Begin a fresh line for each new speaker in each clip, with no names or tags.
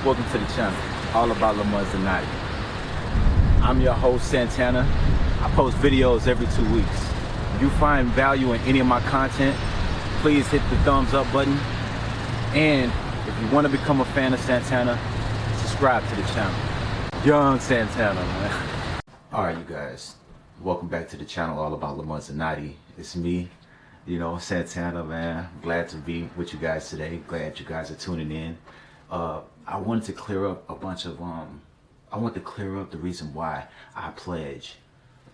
Welcome to the channel, all about Lamar Zanatti. I'm your host, Santana. I post videos every 2 weeks. If you find value in any of my content, please hit the thumbs up button. And if you want to become a fan of Santana, subscribe to the channel. Young Santana, man. Alright, you guys, welcome back to the channel, all about Lamar Zanatti. It's me, Santana, man. Glad to be with you guys today. Glad you guys are tuning in. I wanted to clear up a bunch of I want to clear up the reason why I pledge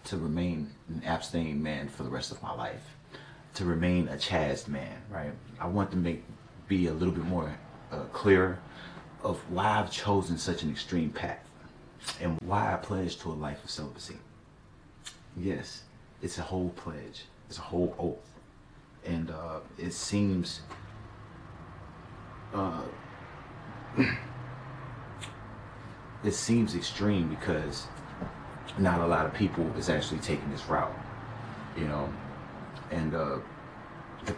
to remain an abstaining man for the rest of my life, to remain a chased man, right? I want to be a little bit more clearer of why I've chosen such an extreme path and why I pledge to a life of celibacy. Yes, it's a whole pledge, it's a whole oath, and it seems it seems extreme because not a lot of people is actually taking this route, and the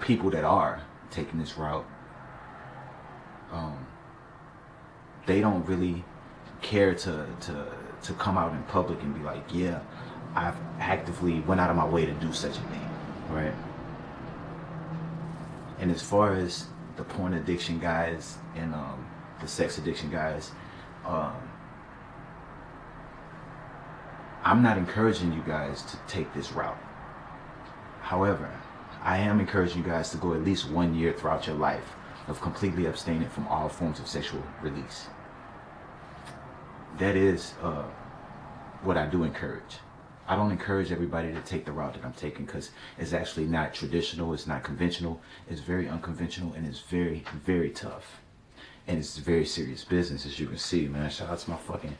people that are taking this route, they don't really care to come out in public and be like, yeah, I've actively went out of my way to do such a thing, right? And as far as the porn addiction guys and the sex addiction guys, I'm not encouraging you guys to take this route. However, I am encouraging you guys to go at least 1 year throughout your life of completely abstaining from all forms of sexual release. That is what I do encourage. I don't encourage everybody to take the route that I'm taking because it's actually not traditional, it's not conventional, it's very unconventional, and it's very, very tough. And it's very serious business, as you can see, man. Shout out to my fucking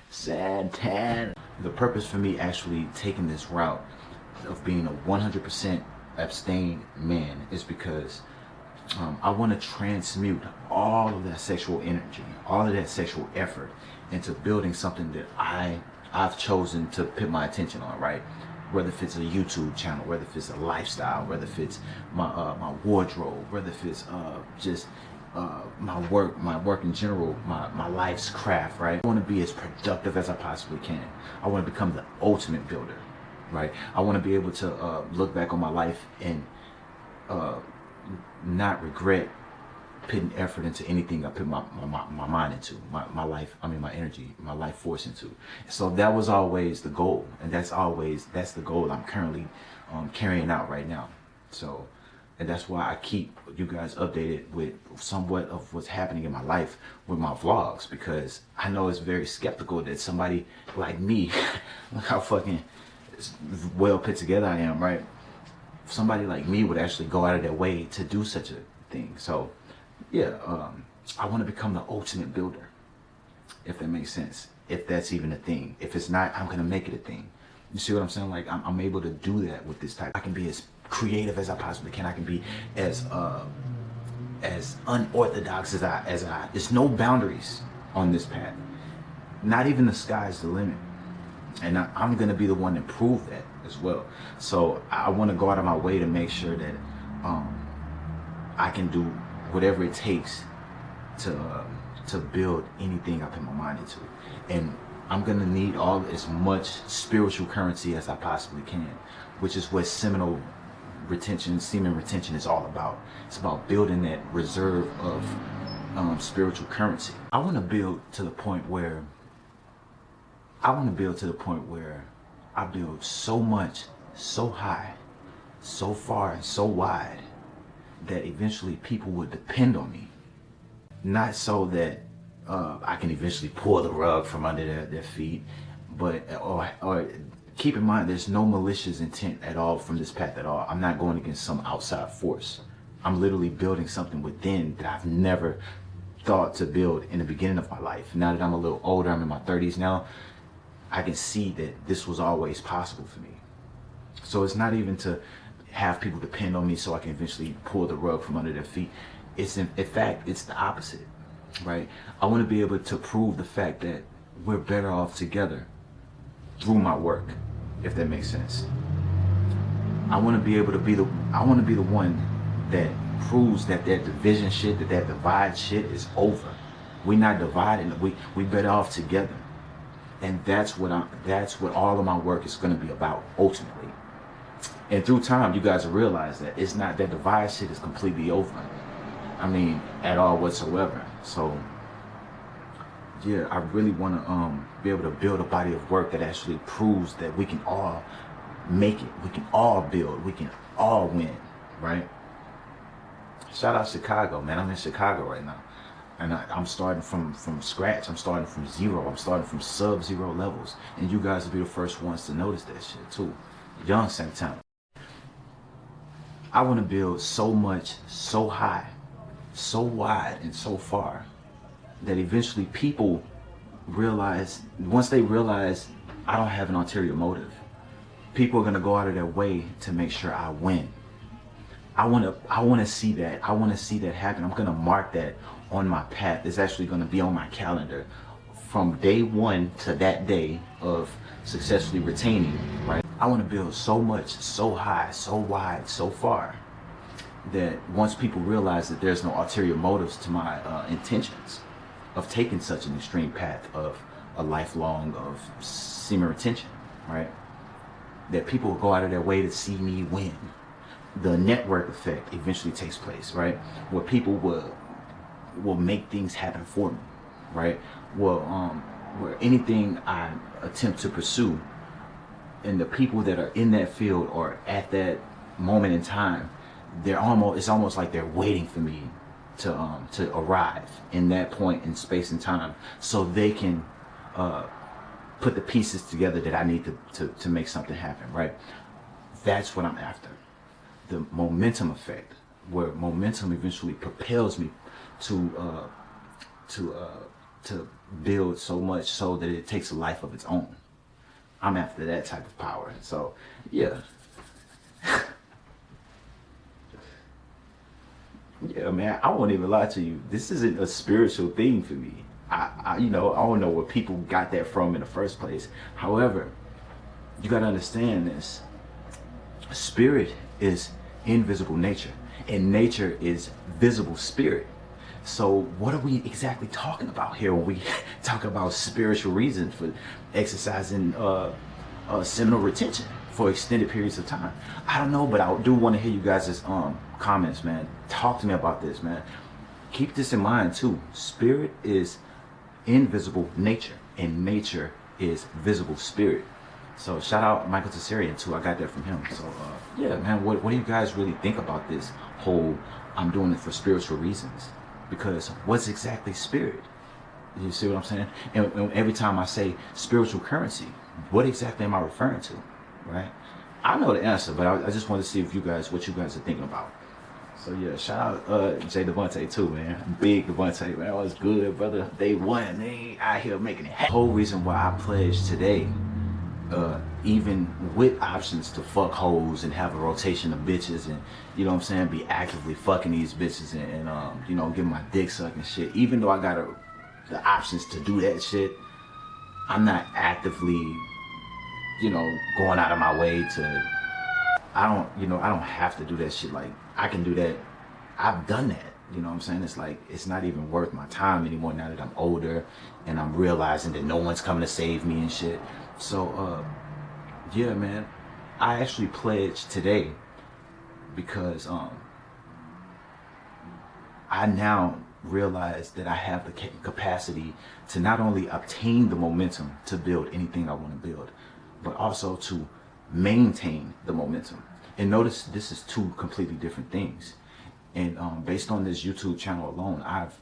Santana. The purpose for me actually taking this route of being a 100% abstained man is because I want to transmute all of that sexual energy, all of that sexual effort into building something that I've chosen to put my attention on, right? Whether if it's a YouTube channel, whether if it's a lifestyle, whether if it's my wardrobe, whether if it's just my work in general, my life's craft, right? I want to be as productive as I possibly can. I want to become the ultimate builder, right? I want to be able to look back on my life and not regret putting effort into anything I put my mind into, my life, my energy, my life force into. So that was always the goal, and that's the goal I'm currently carrying out right now. So, and that's why I keep you guys updated with somewhat of what's happening in my life with my vlogs, because I know it's very skeptical that somebody like me, look how fucking well put together I am, right? Somebody like me would actually go out of their way to do such a thing. So yeah, I want to become the ultimate builder, if that makes sense, if that's even a thing. If it's not, I'm gonna make it a thing. You see what I'm saying? Like I'm able to do that with this type. I can be as creative as I possibly can. I can be as unorthodox as I. There's no boundaries on this path. Not even the sky's the limit. And I'm gonna be the one to prove that as well. So I want to go out of my way to make sure that I can do whatever it takes to build anything I put my mind into. And I'm gonna need as much spiritual currency as I possibly can, which is what semen retention is all about. It's about building that reserve of spiritual currency. I want to build to the point where I build so much, so high, so far, and so wide that eventually people would depend on me. Not so that I can eventually pull the rug from under their feet, but or keep in mind, there's no malicious intent at all from this path at all. I'm not going against some outside force. I'm literally building something within that I've never thought to build in the beginning of my life. Now that I'm a little older, I'm in my 30s now, I can see that this was always possible for me. So it's not even to have people depend on me so I can eventually pull the rug from under their feet. It's in fact, it's the opposite, right? I want to be able to prove the fact that we're better off together through my work, if that makes sense. I want to be able to be the one that proves that that division shit, that divide shit is over. We not dividing. We better off together. And that's what all of my work is going to be about ultimately. And through time, you guys will realize that it's not that divide shit is completely over. I mean, at all whatsoever. So yeah, I really want to be able to build a body of work that actually proves that we can all make it. We can all build. We can all win, right? Shout out Chicago, man. I'm in Chicago right now. And I'm starting from scratch. I'm starting from zero. I'm starting from sub-zero levels. And you guys will be the first ones to notice that shit too. Young Santana. I want to build so much, so high, so wide, and so far that eventually people realize, once they realize I don't have an ulterior motive, people are going to go out of their way to make sure I win. I want to see that. I want to see that happen. I'm going to mark that on my path. It's actually going to be on my calendar from day one to that day of successfully retaining, right? I want to build so much, so high, so wide, so far that once people realize that there's no ulterior motives to my intentions of taking such an extreme path of a lifelong of semen retention, right? That people will go out of their way to see me win. The network effect eventually takes place, right? Where people will make things happen for me, right? Where anything I attempt to pursue, and the people that are in that field or at that moment in time, it's almost like they're waiting for me to arrive in that point in space and time, so they can put the pieces together that I need to make something happen, right? That's what I'm after. The momentum effect, where momentum eventually propels me to build so much so that it takes a life of its own. I'm after that type of power. So yeah. Yeah, man, I won't even lie to you. This isn't a spiritual thing for me. I don't know where people got that from in the first place. However, you got to understand this. Spirit is invisible nature, and nature is visible spirit. So what are we exactly talking about here when we talk about spiritual reasons for exercising seminal retention for extended periods of time? I don't know, but I do want to hear you guys' comments, man. Talk to me about this, man. Keep this in mind too. Spirit is invisible nature, and nature is visible spirit. So shout out Michael Tsarian too. I got that from him. So yeah, man, what do you guys really think about this whole I'm doing it for spiritual reasons? Because what's exactly spirit? You see what I'm saying? And every time I say spiritual currency, what exactly am I referring to? Right? I know the answer, but I just want to see what you guys are thinking about. So yeah, shout out Jay Devontae too, man. Big Devontae, man. What's good, brother? Day one, they out here making it happen. The whole reason why I pledged today, even with options to fuck hoes and have a rotation of bitches, and you know what I'm saying, be actively fucking these bitches and get my dick sucked and shit. Even though I got the options to do that shit, I'm not actively, going out of my way to. I don't have to do that shit. Like, I can do that. I've done that. You know what I'm saying? It's like, it's not even worth my time anymore now that I'm older and I'm realizing that no one's coming to save me and shit. So, yeah, man, I actually pledged today because I now realize that I have the capacity to not only obtain the momentum to build anything I want to build, but also to maintain the momentum. And notice this is two completely different things. And based on this YouTube channel alone, I've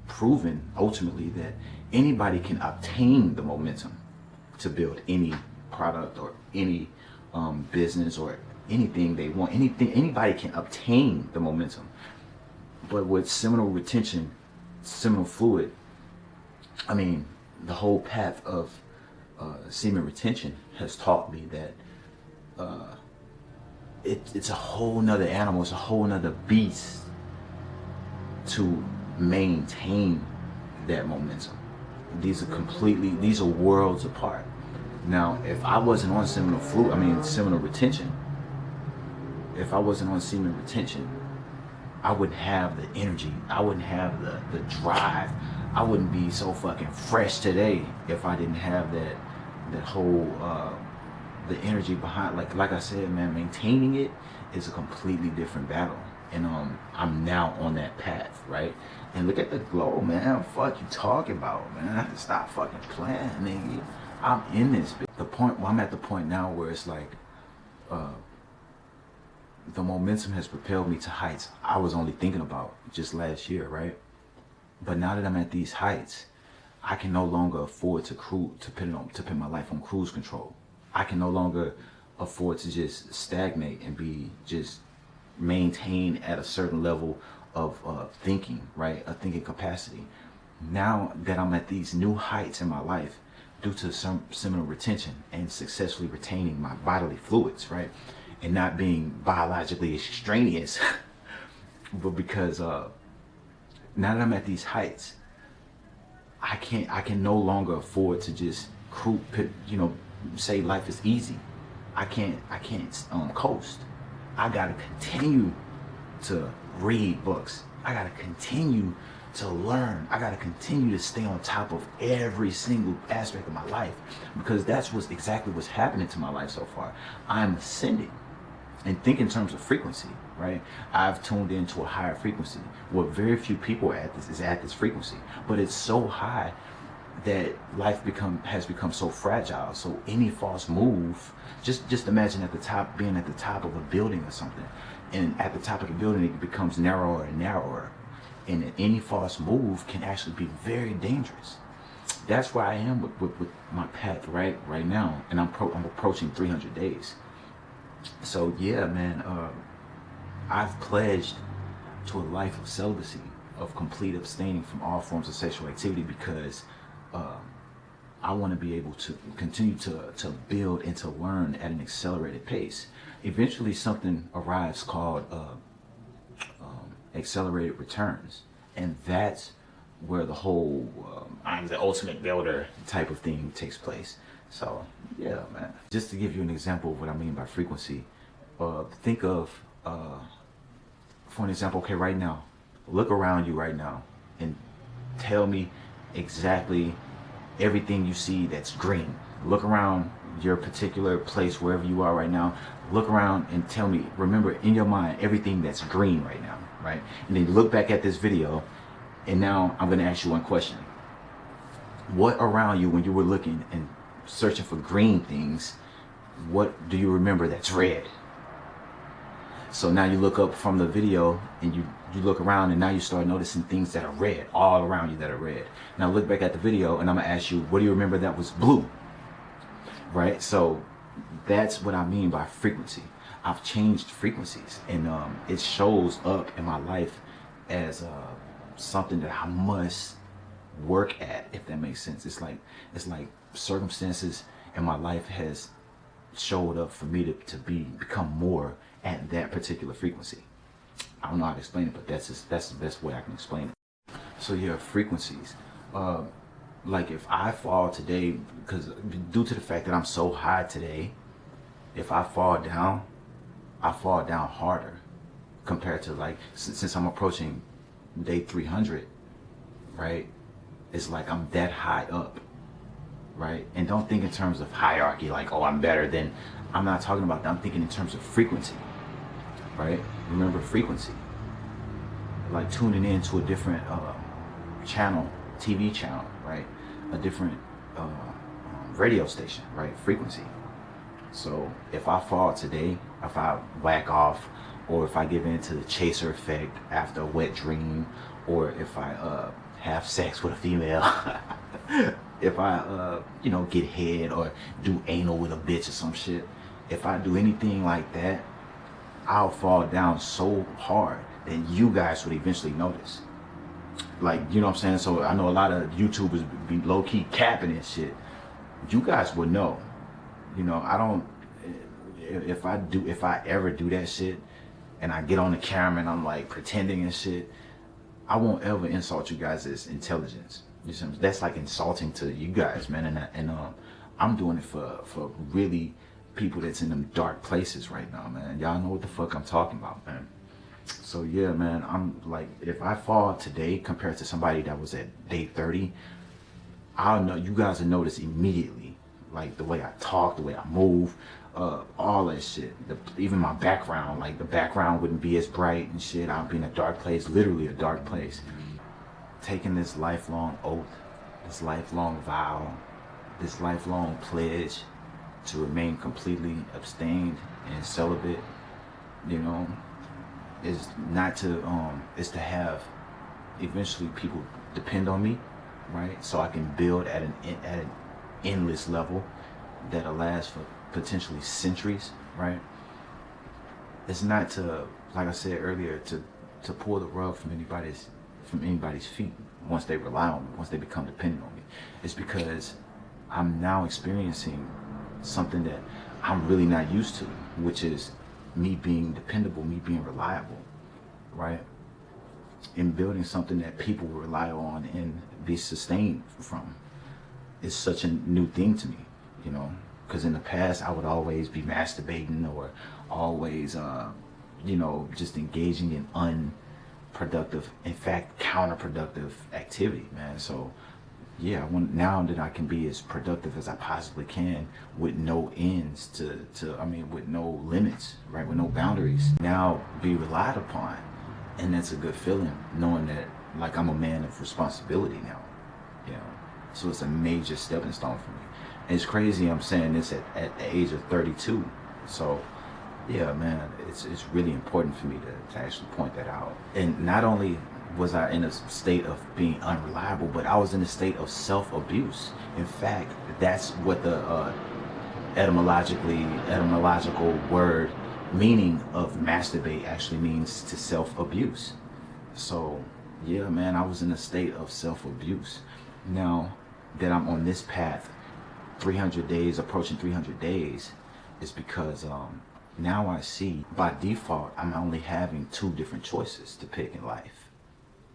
proven ultimately that anybody can obtain the momentum to build any product or any business or anything they want. Anybody can obtain the momentum. But with seminal retention, seminal fluid, I mean, the whole path of semen retention has taught me that it's a whole nother animal, it's a whole nother beast to maintain that momentum. These are worlds apart. Now, if I wasn't on seminal retention, if I wasn't on semen retention, I wouldn't have the energy. I wouldn't have the drive. I wouldn't be so fucking fresh today if I didn't have that whole the energy behind. Like I said, man, maintaining it is a completely different battle, and I'm now on that path, right? And look at the glow, man. Fuck you talking about, man? Stop fucking playing, nigga. I'm in this. The point. Well, I'm at the point now where it's like, the momentum has propelled me to heights I was only thinking about just last year, right? But now that I'm at these heights, I can no longer afford to put my life on cruise control. I can no longer afford to just stagnate and be just maintained at a certain level of thinking, right? A thinking capacity. Now that I'm at these new heights in my life due to some seminal retention and successfully retaining my bodily fluids, right? And not being biologically extraneous, but because now that I'm at these heights, I can no longer afford to just say life is easy. I can't coast. I gotta continue to read books. I gotta continue to learn. I gotta continue to stay on top of every single aspect of my life, because that's exactly what's happening to my life so far. I'm ascending. And think in terms of frequency, right? I've tuned into a higher frequency. What very few people are at this frequency, but it's so high that life has become so fragile. So any false move, just imagine being at the top of a building or something, and at the top of the building it becomes narrower and narrower, and any false move can actually be very dangerous. That's where I am with my path right now, and I'm approaching 300 days. So yeah, man, I've pledged to a life of celibacy, of complete abstaining from all forms of sexual activity, because I want to be able to continue to build and to learn at an accelerated pace. Eventually something arrives called accelerated returns, and that's where the whole I'm the ultimate builder type of thing takes place. So yeah, man, just to give you an example of what I mean by frequency, think of for an example, okay, right now, look around you right now and tell me exactly everything you see that's green. Look around your particular place, wherever you are right now. Look around and tell me, remember in your mind everything that's green right now, right? And then look back at this video, and now I'm going to ask you one question. What around you, when you were looking and searching for green things, what do you remember that's red? So now you look up from the video and you look around, and now you start noticing things that are red all around you that are red. Now look back at the video and I'm gonna ask you, what do you remember that was blue? Right? So that's what I mean by frequency. I've changed frequencies, and it shows up in my life as something that I must work at, if that makes sense. It's like circumstances in my life has showed up for me to become more at that particular frequency. I don't know how to explain it, but that's the best way I can explain it. So yeah, frequencies. Like if I fall today, because due to the fact that I'm so high today, if I fall down harder compared to, like, since I'm approaching day 300, right? It's like I'm that high up, right? And don't think in terms of hierarchy, like, oh, I'm better than. I'm not talking about that. I'm thinking in terms of frequency, right? Remember frequency. Like tuning into a different channel, TV channel, right? A different radio station, right? Frequency. So if I fall today, if I whack off, or if I give in to the chaser effect after a wet dream, or if I have sex with a female, if I get head or do anal with a bitch or some shit, if I do anything like that, I'll fall down so hard that you guys would eventually notice. Like, you know what I'm saying? So I know a lot of YouTubers be low-key capping and shit. You guys would know. You know, I don't, if I ever do that shit and I get on the camera and I'm like pretending and shit, I won't ever insult you guys' intelligence. You see, that's like insulting to you guys, man. And I'm doing it for really people that's in them dark places right now, man. Y'all know what the fuck I'm talking about, man. So yeah, man, I'm like, if I fall today compared to somebody that was at day 30, I'll know, you guys will notice immediately, like the way I talk, the way I move, all that shit. Even my background, like the background wouldn't be as bright and shit. I'll be in a dark place, literally a dark place. Taking this lifelong oath, this lifelong vow, this lifelong pledge to remain completely abstained and celibate, you know, is not to, is to have eventually people depend on me, right? So I can build at an endless level that'll last for potentially centuries, right? It's not to, like I said earlier, to pull the rug from anybody's feet once they rely on me, once they become dependent on me. It's because I'm now experiencing something that I'm really not used to, which is me being dependable, me being reliable, right? And building something that people will rely on and be sustained from. It's such a new thing to me, you know, because in the past I would always be masturbating or always, you know, just engaging in unproductive, in fact, counterproductive activity, man. So yeah, now that I can be as productive as I possibly can with no ends I mean, with no limits, right, with no boundaries, now be relied upon. And that's a good feeling, knowing that, like, I'm a man of responsibility now, you know. So it's a major stepping stone for me. And it's crazy I'm saying this at the age of 32. So yeah, man, it's really important for me to actually point that out. And not only was I in a state of being unreliable, but I was in a state of self-abuse. In fact, that's what the etymological word meaning of masturbate actually means, to self-abuse. So yeah, man, I was in a state of self-abuse. Now that I'm on this path, 300 days, approaching 300 days, is because now I see, by default, I'm only having two different choices to pick in life.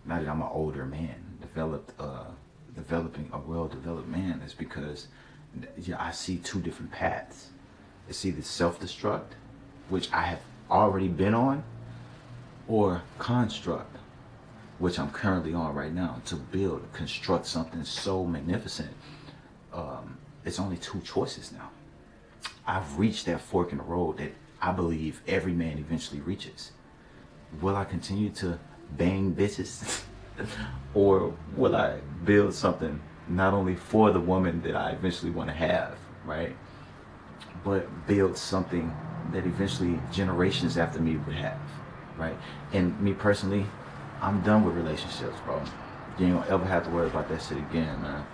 Now that I'm an older man, developing a well-developed man, is because yeah, I see two different paths. It's either self-destruct, which I have already been on, or construct, which I'm currently on right now, to construct something so magnificent. It's only two choices now. I've reached that fork in the road that I believe every man eventually reaches. Will I continue to bang bitches? Or will I build something not only for the woman that I eventually want to have, right, but build something that eventually generations after me would have, right? And me personally, I'm done with relationships, bro. You ain't gonna ever have to worry about that shit again, man.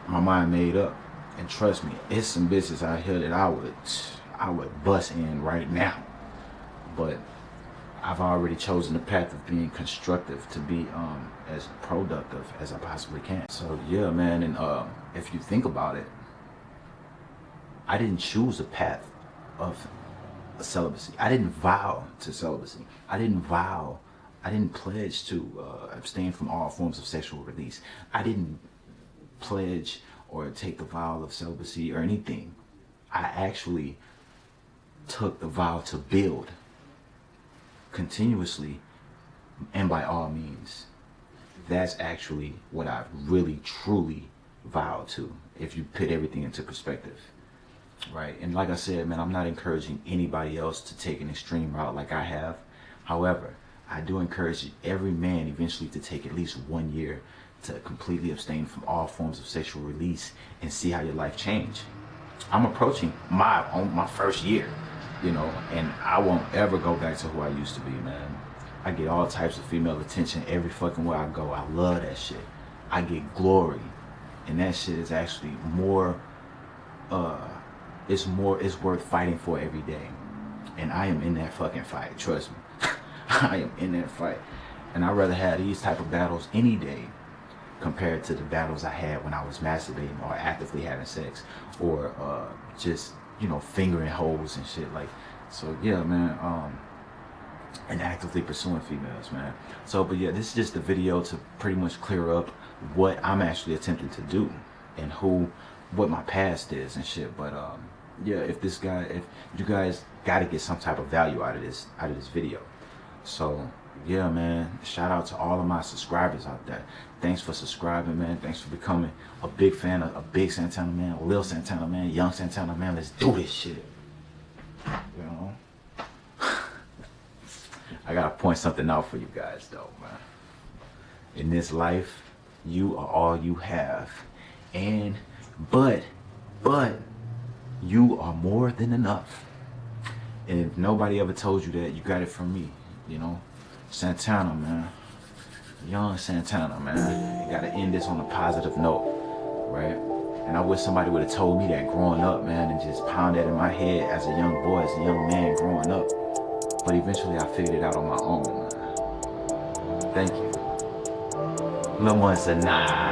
My mind made up, and trust me, it's some bitches out here that I would bust in right now. But I've already chosen the path of being constructive, to be as productive as I possibly can. So yeah, man, and if you think about it, I didn't choose a path of celibacy. I didn't vow to celibacy. I didn't pledge to abstain from all forms of sexual release. I didn't pledge or take the vow of celibacy or anything. I actually took the vow to build continuously and by all means. That's actually what I really truly vowed to, if you put everything into perspective, right? And like I said, man, I'm not encouraging anybody else to take an extreme route like I have. However, I do encourage every man eventually to take at least 1 year to completely abstain from all forms of sexual release and see how your life change. I'm approaching my first year, you know, and I won't ever go back to who I used to be, man. I get all types of female attention every fucking where I go. I love that shit. I get glory, and that shit is actually more, it's worth fighting for every day. And I am in that fucking fight, trust me. I am in that fight. And I'd rather have these type of battles any day compared to the battles I had when I was masturbating or actively having sex or just, you know, fingering hoes and shit. Like, so yeah, man, and actively pursuing females, man. So, but yeah, this is just a video to pretty much clear up what I'm actually attempting to do and what my past is and shit. But yeah, if you guys got to get some type of value out of this video. So yeah, man, shout out to all of my subscribers out there. Thanks for subscribing, man. Thanks for becoming a big fan of a big Santana man, a Lil Santana man, young Santana man. Let's do this shit. You know, I gotta point something out for you guys though, man. In this life, you are all you have, and but you are more than enough. And if nobody ever told you that, you got it from me. You know, Santana, man, young Santana, man. You gotta end this on a positive note, right? And I wish somebody would have told me that growing up, man, and just pound that in my head as a young boy, as a young man growing up. But eventually I figured it out on my own, man. Thank you. Lil' one's a night.